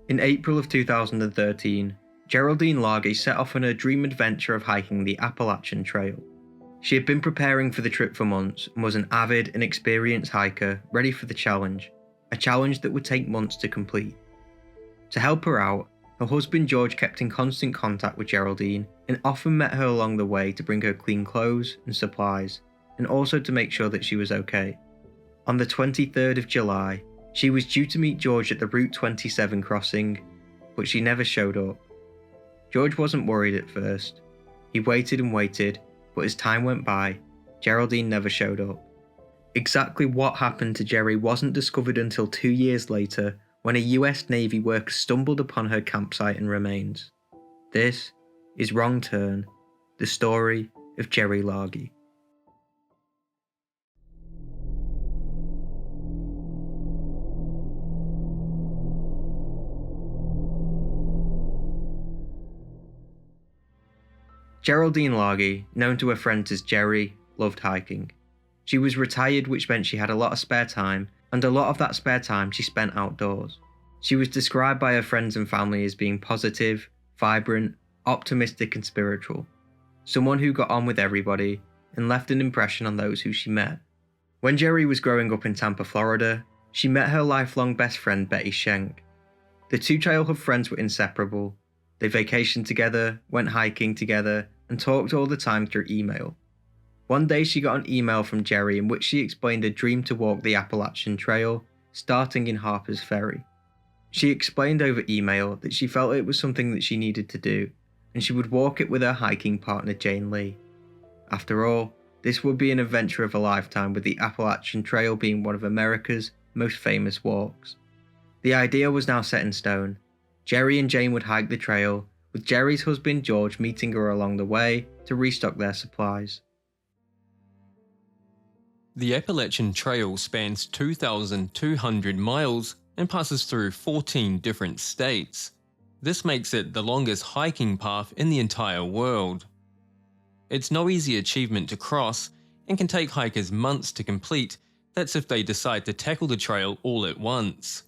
In April of 2013, Geraldine Largay set off on her dream adventure of hiking the Appalachian Trail. She had been preparing for the trip for months and was an avid and experienced hiker ready for the challenge, a challenge that would take months to complete. To help her out, her husband George kept in constant contact with Geraldine and often met her along the way to bring her clean clothes and supplies, and also to make sure that she was okay. On the 23rd of July, she was due to meet George at the Route 27 crossing, but she never showed up. George wasn't worried at first. He waited and waited, but as time went by, Geraldine never showed up. Exactly what happened to Gerry wasn't discovered until 2 years later, when a US Navy worker stumbled upon her campsite and remains. This is Wrong Turn, the story of Gerry Largay. Geraldine Largay, known to her friends as Gerry, loved hiking. She was retired, which meant she had a lot of spare time, and a lot of that spare time she spent outdoors. She was described by her friends and family as being positive, vibrant, optimistic and spiritual. Someone who got on with everybody and left an impression on those who she met. When Gerry was growing up in Tampa, Florida, she met her lifelong best friend Betty Schenk. The two childhood friends were inseparable. They vacationed together, went hiking together, and talked all the time through email. One day she got an email from Gerry in which she explained a dream to walk the Appalachian Trail, starting in Harper's Ferry. She explained over email that she felt it was something that she needed to do, and she would walk it with her hiking partner Jane Lee. After all, this would be an adventure of a lifetime, with the Appalachian Trail being one of America's most famous walks. The idea was now set in stone. Gerry and Jane would hike the trail, with Gerry's husband George meeting her along the way to restock their supplies. The Appalachian Trail spans 2,200 miles and passes through 14 different states. This makes it the longest hiking path in the entire world. It's no easy achievement to cross and can take hikers months to complete. That's if they decide to tackle the trail all at once.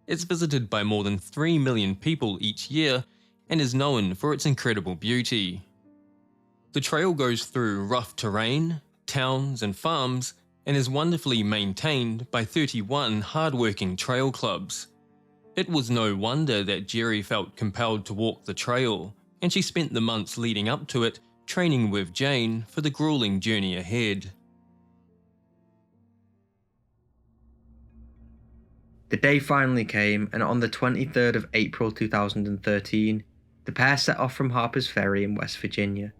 It's visited by more than 3 million people each year and is known for its incredible beauty. The trail goes through rough terrain, towns and farms, and is wonderfully maintained by 31 hard-working trail clubs. It was no wonder that Gerry felt compelled to walk the trail, and she spent the months leading up to it training with Jane for the grueling journey ahead. The day finally came, and on the 23rd of April 2013, the pair set off from Harper's Ferry in West Virginia.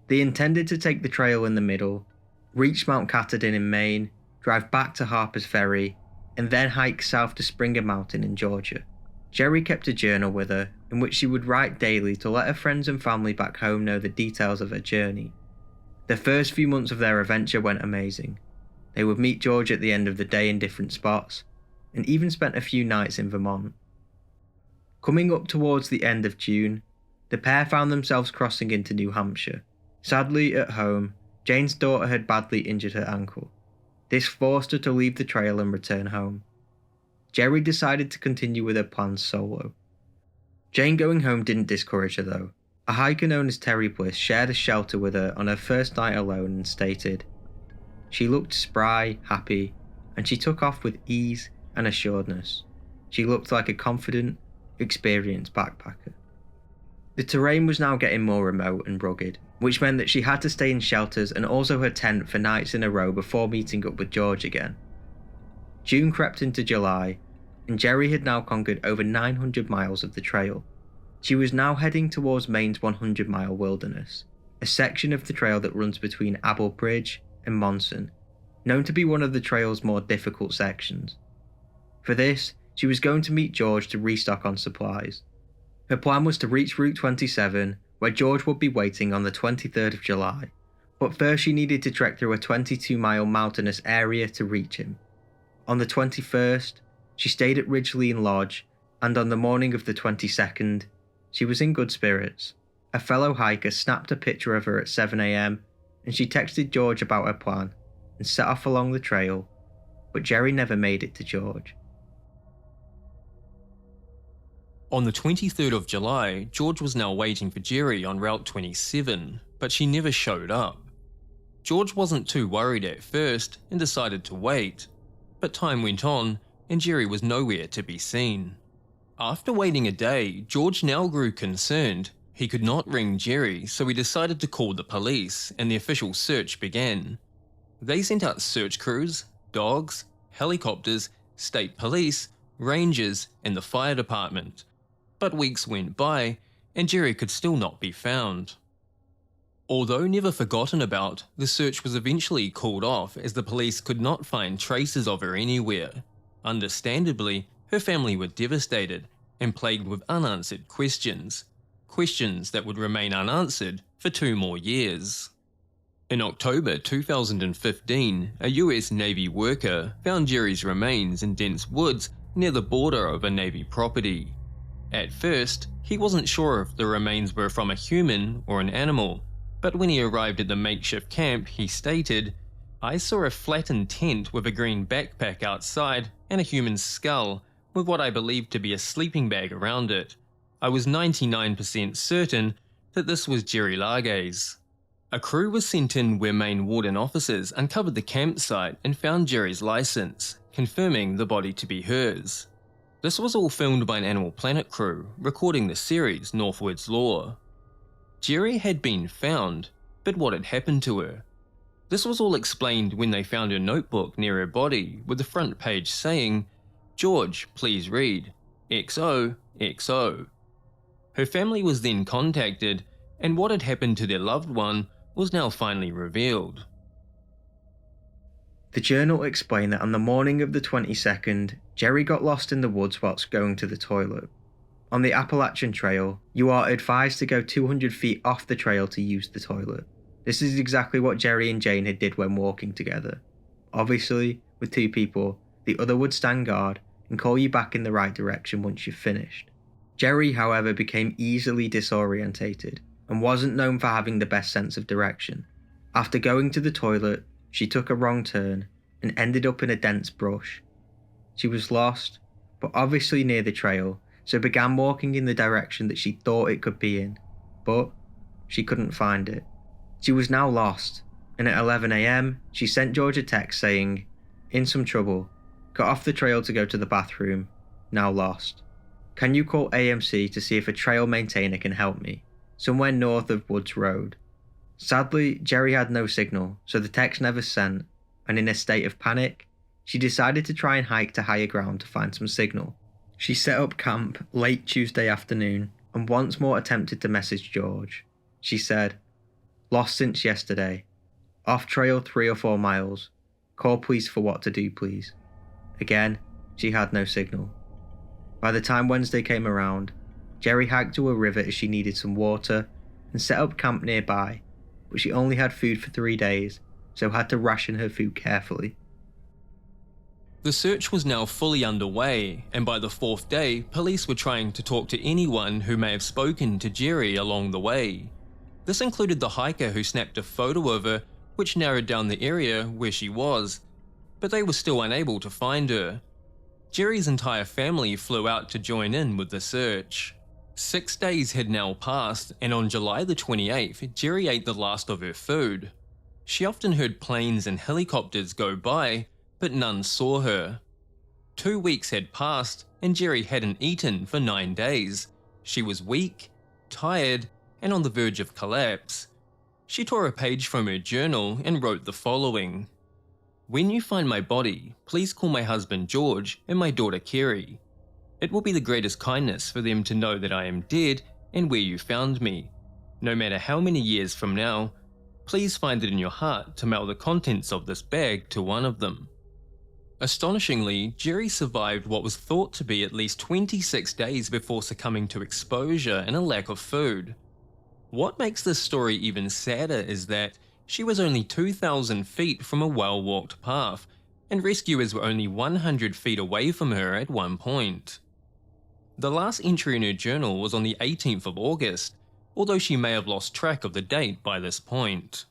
They intended to take the trail in the middle, reach Mount Katahdin in Maine, drive back to Harper's Ferry, and then hike south to Springer Mountain in Georgia. Gerry kept a journal with her, in which she would write daily to let her friends and family back home know the details of her journey. The first few months of their adventure went amazing. They would meet George at the end of the day in different spots, and even spent a few nights in Vermont. Coming up towards the end of June, the pair found themselves crossing into New Hampshire. Sadly, at home, Jane's daughter had badly injured her ankle. This forced her to leave the trail and return home. Gerry decided to continue with her plans solo. Jane going home didn't discourage her though. A hiker known as Terry Bliss shared a shelter with her on her first night alone and stated, "She looked spry, happy, and she took off with ease and assuredness. She looked like a confident, experienced backpacker." The terrain was now getting more remote and rugged, which meant that she had to stay in shelters and also her tent for nights in a row before meeting up with George again. June crept into July, and Gerry had now conquered over 900 miles of the trail. She was now heading towards Maine's 100-mile wilderness, a section of the trail that runs between Abel Bridge and Monson, known to be one of the trail's more difficult sections. For this, she was going to meet George to restock on supplies. Her plan was to reach Route 27, where George would be waiting on the 23rd of July, but first she needed to trek through a 22-mile mountainous area to reach him. On the 21st, she stayed at Ridgeline Lodge, and on the morning of the 22nd, she was in good spirits. A fellow hiker snapped a picture of her at 7 a.m, and she texted George about her plan and set off along the trail, but Gerry never made it to George. On the 23rd of July, George was now waiting for Gerry on Route 27, but she never showed up. George wasn't too worried at first and decided to wait, but time went on and Gerry was nowhere to be seen. After waiting a day, George now grew concerned. He could not ring Gerry, so he decided to call the police, and the official search began. They sent out search crews, dogs, helicopters, state police, rangers, and the fire department. But weeks went by, and Gerry could still not be found. Although never forgotten about, the search was eventually called off as the police could not find traces of her anywhere. Understandably, her family were devastated and plagued with unanswered questions that would remain unanswered for 2 more years. In October 2015, a US Navy worker found Gerry's remains in dense woods near the border of a Navy property. At first, he wasn't sure if the remains were from a human or an animal, but when he arrived at the makeshift camp, he stated, "I saw a flattened tent with a green backpack outside and a human skull with what I believed to be a sleeping bag around it. I was 99% certain that this was Gerry Largay's." A crew was sent in where Maine warden officers uncovered the campsite and found Gerry's license, confirming the body to be hers. This was all filmed by an Animal Planet crew, recording the series Northwoods Law. Gerry had been found, but what had happened to her? This was all explained when they found her notebook near her body, with the front page saying, "George, please read. XO, XO. Her family was then contacted, and what had happened to their loved one was now finally revealed. The journal explained that on the morning of the 22nd, Gerry got lost in the woods whilst going to the toilet. On the Appalachian Trail, you are advised to go 200 feet off the trail to use the toilet. This is exactly what Gerry and Jane had did when walking together. Obviously, with 2 people, the other would stand guard and call you back in the right direction once you've finished. Gerry, however, became easily disorientated and wasn't known for having the best sense of direction. After going to the toilet, she took a wrong turn and ended up in a dense brush. She was lost, but obviously near the trail, so began walking in the direction that she thought it could be in, but she couldn't find it. She was now lost, and at 11 AM, she sent George a text saying, "In some trouble, got off the trail to go to the bathroom, now lost. Can you call AMC to see if a trail maintainer can help me, somewhere north of Woods Road?" Sadly, Gerry had no signal, so the text never sent, and in a state of panic, she decided to try and hike to higher ground to find some signal. She set up camp late Tuesday afternoon and once more attempted to message George. She said, "Lost since yesterday. Off trail 3 or 4 miles. Call police for what to do, please." Again, she had no signal. By the time Wednesday came around, Gerry hiked to a river as she needed some water and set up camp nearby, but she only had food for 3 days, so had to ration her food carefully. The search was now fully underway, and by the 4th day, police were trying to talk to anyone who may have spoken to Gerry along the way. This included the hiker who snapped a photo of her, which narrowed down the area where she was, but they were still unable to find her. Gerry's entire family flew out to join in with the search. 6 days had now passed, and on July the 28th, Gerry ate the last of her food. She often heard planes and helicopters go by, but none saw her. 2 weeks had passed, and Gerry hadn't eaten for 9 days. She was weak, tired, and on the verge of collapse. She tore a page from her journal and wrote the following: "When you find my body, please call my husband George and my daughter Kerry. It will be the greatest kindness for them to know that I am dead and where you found me. No matter how many years from now, please find it in your heart to mail the contents of this bag to one of them." Astonishingly, Gerry survived what was thought to be at least 26 days before succumbing to exposure and a lack of food. What makes this story even sadder is that she was only 2,000 feet from a well-walked path, and rescuers were only 100 feet away from her at one point. The last entry in her journal was on the 18th of August, although she may have lost track of the date by this point.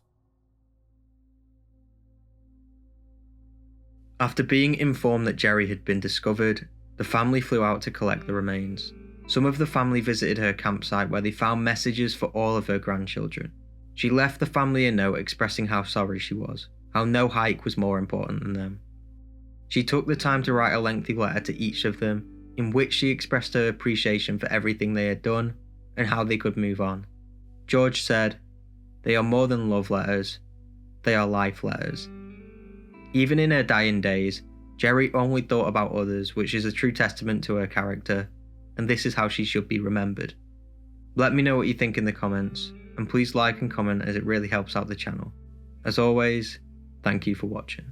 After being informed that Gerry had been discovered, the family flew out to collect the remains. Some of the family visited her campsite where they found messages for all of her grandchildren. She left the family a note expressing how sorry she was, how no hike was more important than them. She took the time to write a lengthy letter to each of them, in which she expressed her appreciation for everything they had done and how they could move on. George said, "They are more than love letters, they are life letters." Even in her dying days, Gerry only thought about others, which is a true testament to her character, and this is how she should be remembered. Let me know what you think in the comments, and please like and comment as it really helps out the channel. As always, thank you for watching.